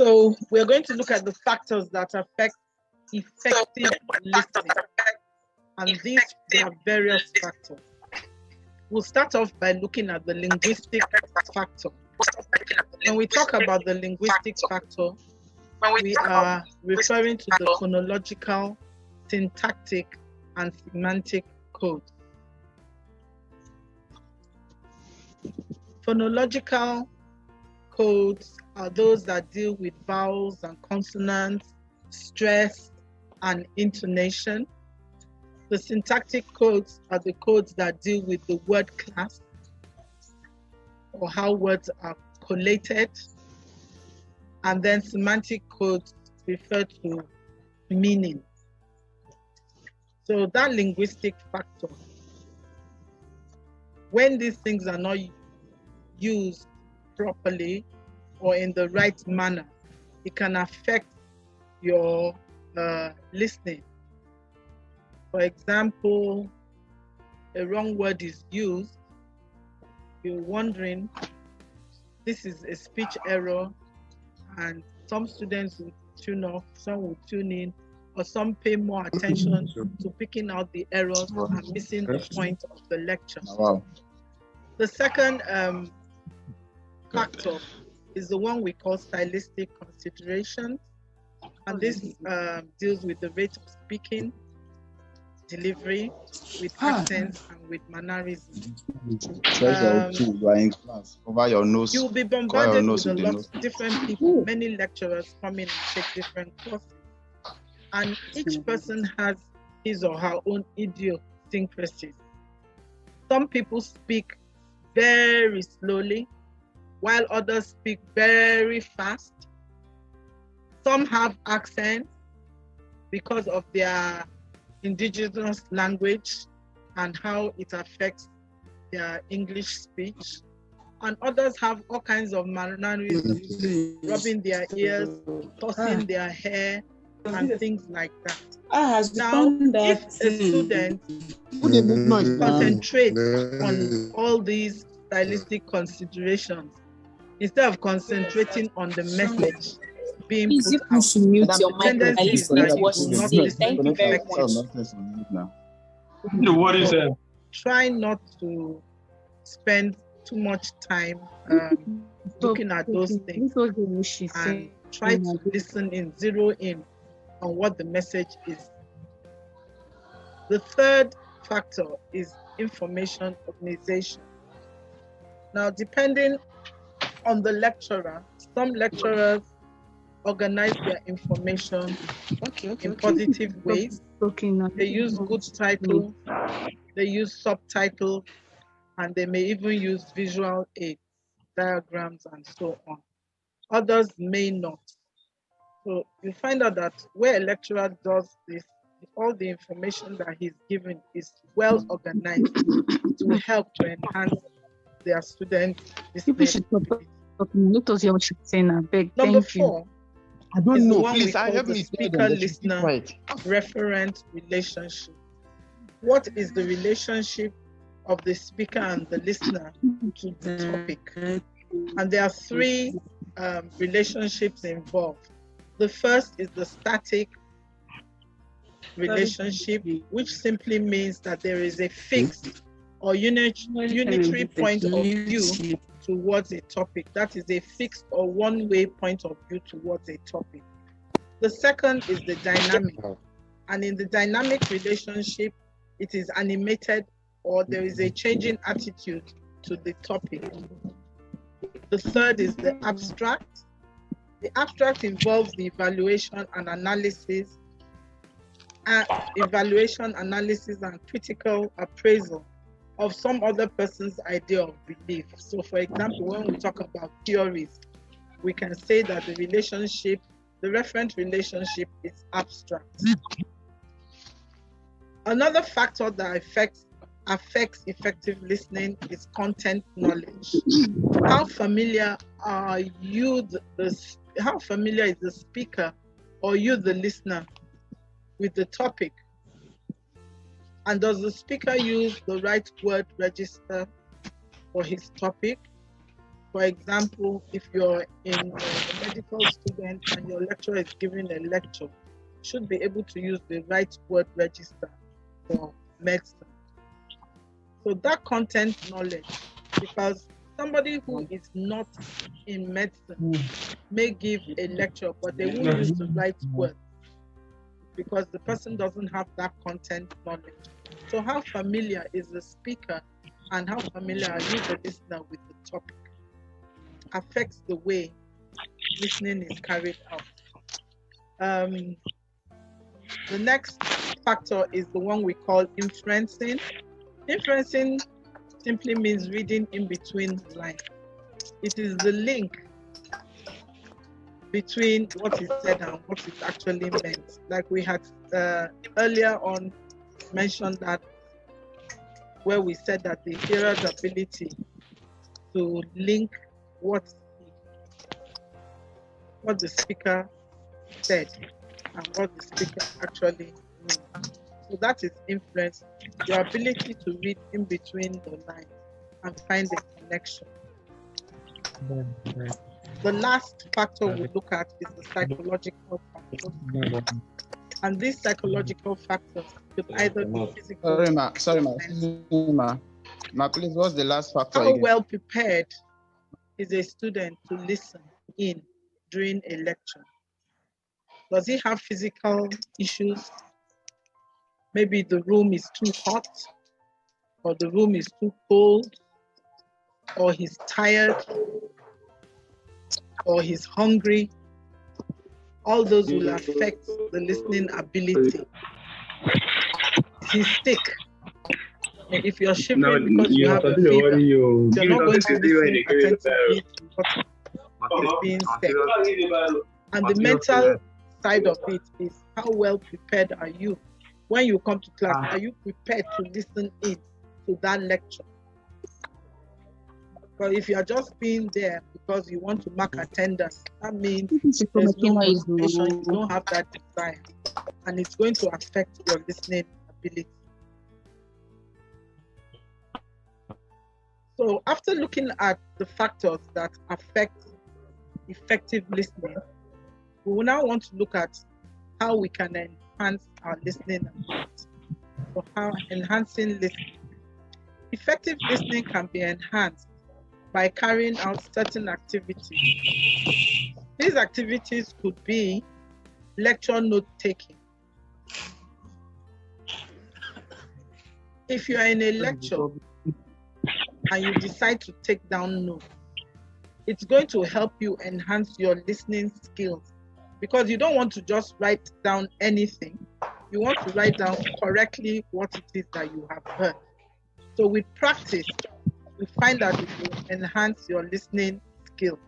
So we're going to look at the factors that affect effective listening. And these are various factors. We'll start off by looking at the linguistic factor. When we talk about the linguistic factor, we are referring to the phonological, syntactic, and semantic codes. Phonological codes are those that deal with vowels and consonants, stress, and intonation. The syntactic codes are the codes that deal with the word class, or how words are collated. And then semantic codes refer to meaning. So that linguistic factor, when these things are not used properly or in the right manner, it can affect your listening. For example, a wrong word is used, you're wondering, this is a speech error, and some students will tune off, some will tune in, or some pay more attention to picking out the errors and missing the point of the lecture. Wow. The second factor is the one we call stylistic considerations, and this deals with the rate of speaking, delivery, with accents, and with mannerism. You are in class. Cover your nose. You'll be bombarded with a lot of different people. Many lecturers come in and take different courses, and each person has his or her own idiosyncrasies. Some people speak very slowly, while others speak very fast. Some have accents because of their indigenous language and how it affects their English speech. And others have all kinds of mannerisms, rubbing their ears, tossing their hair, and things like that. Now, if a student concentrates on all these stylistic considerations, instead of concentrating on the message being put out, you should mute your mic and tendency is listen that to you what will she not says. listen Thank you very much. What is that? Try not to spend too much time looking at those things, and try to listen in, zero in on what the message is. The third factor is information organization. Now, depending on the lecturer, some lecturers organize their information in positive ways. They use good titles, they use subtitles, and they may even use visual aids, diagrams, and so on. Others may not. So you find out that where a lecturer does this, all the information that he's given is well organized to help to enhance their students' listening ability. Number 4, I don't is the know. one Please, we call help the me. speaker-listener referent relationship. What is the relationship of the speaker and the listener to the topic? And there are 3 relationships involved. The first is the static relationship, which simply means that there is a fixed or unitary point of view towards a topic. That is a fixed or one-way point of view towards a topic. The second is the dynamic. And in the dynamic relationship, it is animated, or there is a changing attitude to the topic. The third is the abstract. The abstract involves the evaluation, analysis, and critical appraisal of some other person's idea of belief. So, for example, when we talk about theories, we can say that the relationship, the referent relationship, is abstract. Another factor that affects effective listening is content knowledge. How familiar are you, how familiar is the speaker or you, the listener, with the topic? And does the speaker use the right word register for his topic? For example, if you're a medical student and your lecturer is giving a lecture, you should be able to use the right word register for medicine. So that content knowledge, because somebody who is not in medicine may give a lecture, but they won't use the right words because the person doesn't have that content knowledge. So how familiar is the speaker and how familiar are you, the listener, with the topic affects the way listening is carried out. The next factor is the one we call inferencing. Inferencing simply means reading in between lines. It is the link between what is said and what is actually meant. Like we had earlier on mentioned that, where we said that the hearer's ability to link what the speaker said and what the speaker actually means. So that is influence, your ability to read in between the lines and find a connection. The last factor we look at is the psychological factors. And these psychological factors could either be physical. Sorry, ma, please, what's the last factor How again? well prepared is a student to listen in during a lecture? Does he have physical issues? Maybe the room is too hot, or the room is too cold, or he's tired, or he's hungry. All those will affect the listening ability. Is he sick? If you're shivering because you have a fever, you're not going to listen attentively to what is being said. And the mental side of it is, how well prepared are you? When you come to class, are you prepared to listen in to that lecture? But if you are just being there because you want to mark attendance, that means there's no motivation, you don't have that desire, and it's going to affect your listening ability. So after looking at the factors that affect effective listening, we will now want to look at how we can enhance our listening ability. So how enhancing listening. Effective listening can be enhanced by carrying out certain activities. These activities could be lecture note taking. If you are in a lecture and you decide to take down notes, it's going to help you enhance your listening skills, because you don't want to just write down anything. You want to write down correctly what it is that you have heard. So with practice, you find that it will enhance your listening skills.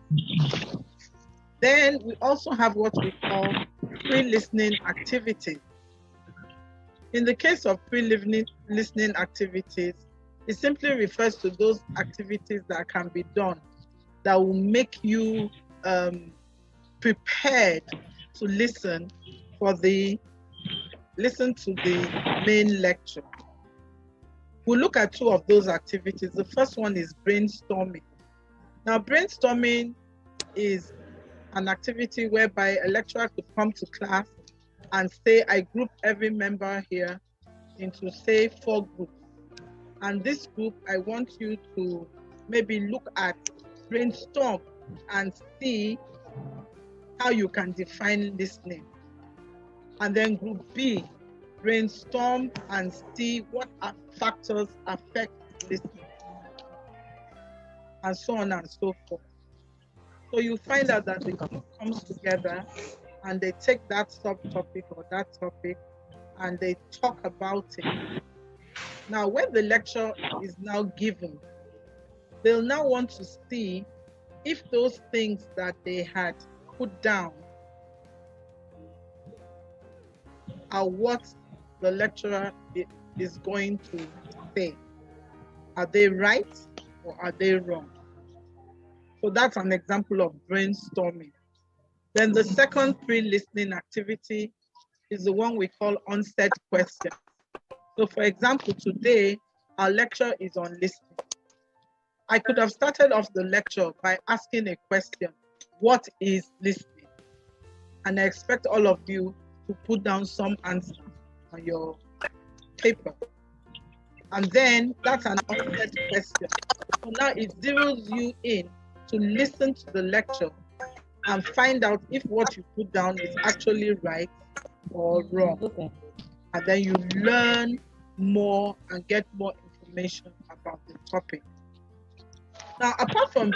Then we also have what we call pre-listening activities. In the case of pre-listening activities, it simply refers to those activities that can be done that will make you prepared to listen to the main lecture. We'll look at two of those activities. The first one is brainstorming. Now, brainstorming is an activity whereby a lecturer could come to class and say, I group every member here into, say, 4 groups. And this group, I want you to maybe look at, brainstorm, and see how you can define listening. And then group B, brainstorm and see what factors affect listening, and so on and so forth. So you find out that the group comes together and they take that subtopic or that topic and they talk about it. Now, when the lecture is now given, they'll now want to see if those things that they had put down are what the lecturer is going to say. Are they right or are they wrong? So that's an example of brainstorming. Then the second pre-listening activity is the one we call onset questions. So for example, today, our lecture is on listening. I could have started off the lecture by asking a question. What is listening? And I expect all of you to put down some answer on your paper. And then that's an offset question. So now it zeroes you in to listen to the lecture and find out if what you put down is actually right or wrong. Okay. And then you learn more and get more information about the topic. Now, apart from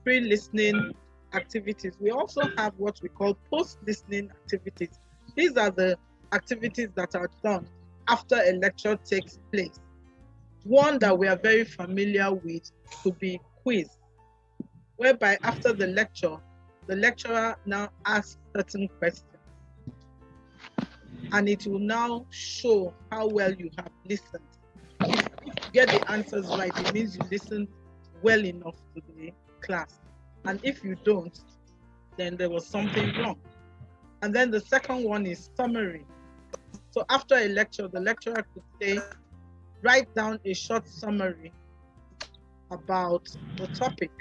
pre-listening activities, we also have what we call post-listening activities. These are the activities that are done after a lecture takes place. One that we are very familiar with could be quiz, whereby after the lecturer now asks certain questions. And it will now show how well you have listened. If you get the answers right, it means you listened well enough to the class. And if you don't, then there was something wrong. And then the second one is summary. So after a lecture, the lecturer could say, write down a short summary about the topic.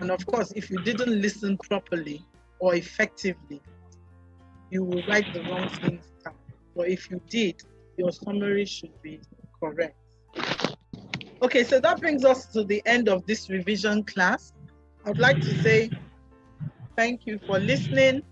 And of course, if you didn't listen properly or effectively, you will write the wrong things down. But if you did, your summary should be correct. Okay, so that brings us to the end of this revision class. I'd like to say thank you for listening.